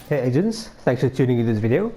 Hey agents, thanks for tuning in this video.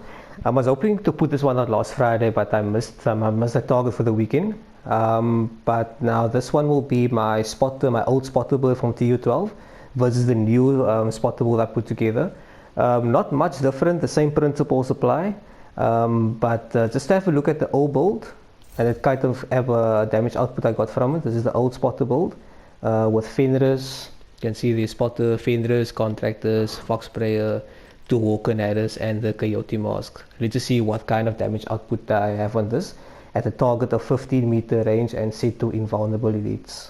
I was hoping to put this one out last Friday, but I missed the target for the weekend. But now this one will be my spotter, my old spotter build from TU12 versus the new spotter build I put together. Not much different, the same principles apply. But just to have a look at the old build and it kind of have a damage output I got from it. This is the old spotter build with Fenris. You can see the spotter, Fenris, Contractors, Fox Sprayer, 2 Walker Adders and the Coyote Mask. Let's just see what kind of damage output I have on this at a target of 15-meter range and set to invulnerable elites.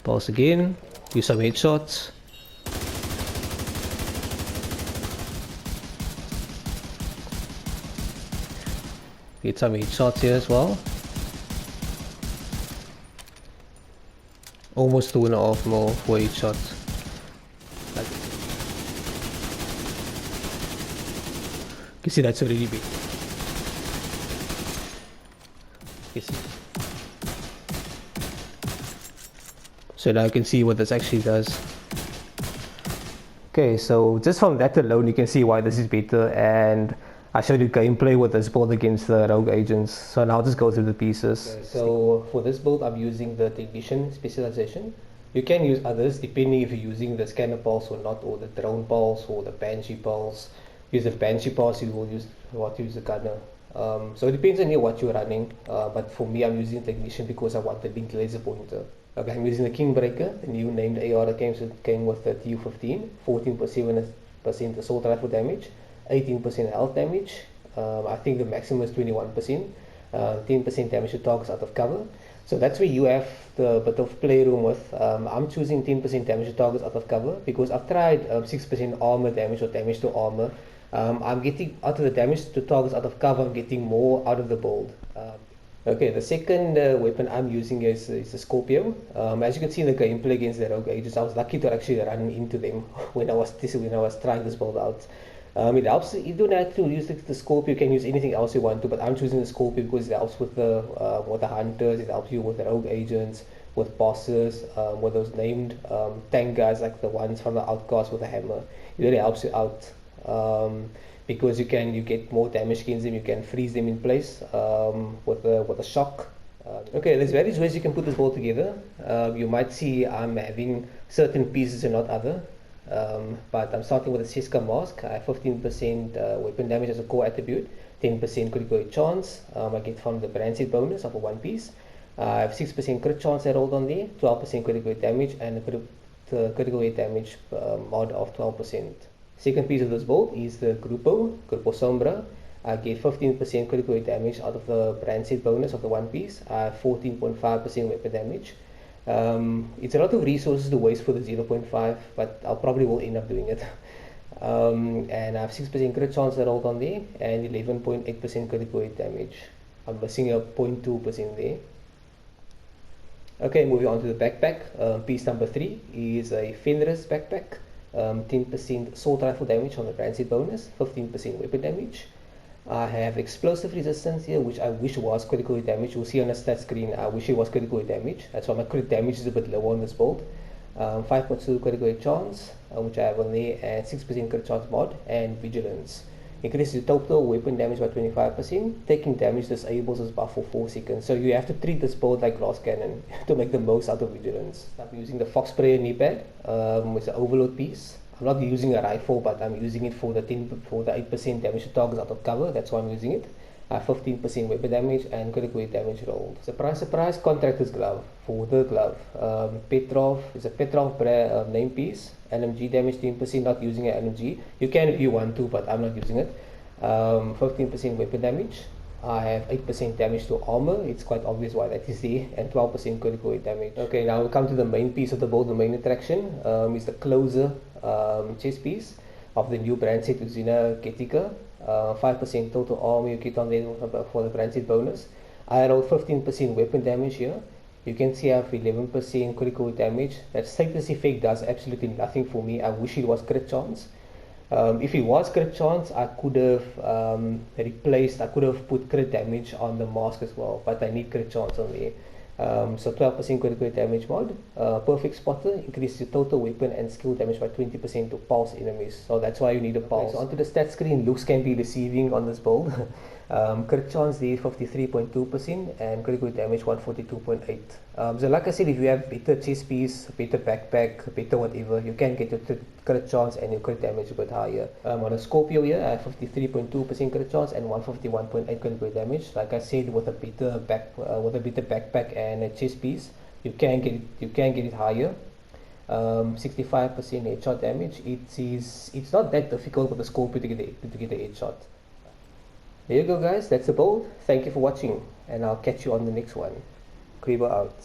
Pulse again, do some headshots. Get some headshots here as well. Almost 2.5 more for each shot. You can see that's already big. You see. So now you can see what this actually does. Okay, so just from that alone you can see why this is better, and I showed you gameplay with this build against the rogue agents, so now I'll just go through the pieces. Okay, so for this build I'm using the technician specialization. You can use others depending if you're using the scanner pulse or not, or the drone pulse or the banshee pulse. Use the banshee pulse, you will use the gunner. So it depends on what you're running, but for me I'm using technician because I want the linked laser pointer. Okay, I'm using the Kingbreaker, the new named AR that came with the TU15, 14% assault rifle damage, 18% health damage. I think the maximum is 21%, 10% damage to targets out of cover. So that's where you have the bit of playroom with. I'm choosing 10% damage to targets out of cover because I've tried 6% armor damage or damage to armor. I'm getting out of the damage to targets out of cover, I'm getting more out of the build. Okay, the second weapon I'm using is the Scorpio. As you can see in the gameplay against the rogue agents, I was lucky to actually run into them when I was trying this build out. It helps. You don't have to use the Scorpio. You can use anything else you want to, but I'm choosing the Scorpio because it helps with the hunters. It helps you with the rogue agents, with bosses, with those named tank guys like the ones from the Outcast with the hammer. It really helps you out because you get more damage against them. You can freeze them in place with a shock. Okay, there's various ways you can put this build together. You might see I'm having certain pieces and not other. But I'm starting with the Coyote Mask. I have 15% weapon damage as a core attribute, 10% critical hit chance. I get from the brand set bonus of a one piece. I have 6% crit chance I rolled on there, 12% critical hit damage, and a critical hit damage mod of 12%. Second piece of this build is the Grupo Sombra. I get 15% critical hit damage out of the brand set bonus of the one piece. I have 14.5% weapon damage. It's a lot of resources to waste for the 0.5, but I'll probably will end up doing it. And I have 6% crit chance I rolled on there, and 11.8% critical hit damage. I'm missing a 0.2% there. Okay, moving on to the backpack. Piece number 3 is a Fenris backpack. 10% assault rifle damage on the brand set bonus, 15% weapon damage. I have explosive resistance here, which I wish was critical hit damage. You'll see on the stat screen, I wish it was critical hit damage. That's why my crit damage is a bit lower on this build. 5.2 critical hit chance, which I have on there, and 6% crit chance mod, and vigilance. Increases the total weapon damage by 25%. Taking damage disables this buff for 4 seconds. So you have to treat this build like glass cannon to make the most out of vigilance. I'm using the Fox Sprayer knee pad, it's an overload piece. I'm not using a rifle, but I'm using it for the 8% damage to targets out of cover. That's why I'm using it. 15% weapon damage and critical hit damage rolled. Surprise, surprise, Contractors glove for the glove. Petrov is a Petrov name piece. LMG damage 10%, not using an LMG. You can if you want to, but I'm not using it. 15% weapon damage. I have 8% damage to armor. It's quite obvious why that is there, and 12% critical hit damage. Okay, now we come to the main piece of the build. The main attraction is the closer chest piece of the new brand set Uzina Ketika. 5% total armor you get on there for the brand set bonus. I rolled 15% weapon damage here. You can see I have 11% critical damage. That status effect does absolutely nothing for me. I wish it was crit chance. If it was crit chance, I could have put crit damage on the mask as well, but I need crit chance on there. So 12% critical damage mod. Perfect Spotter increases your total weapon and skill damage by 20% to pulse enemies. So that's why you need a pulse. So onto the stat screen, looks can be deceiving on this build. Crit chance there 53.2% and critical damage 142.8. So like I said, if you have better chest piece, better backpack, better whatever, you can get your crit chance and your crit damage a bit higher. On a Scorpio here, I have 53.2% crit chance and 151.8 critical damage. Like I said, with a better backpack and a chest piece, you can get it higher. 65% headshot damage. It's not that difficult with the Scorpio to get a headshot. There you go, guys. That's the build. Thank you for watching, and I'll catch you on the next one. Creeper out.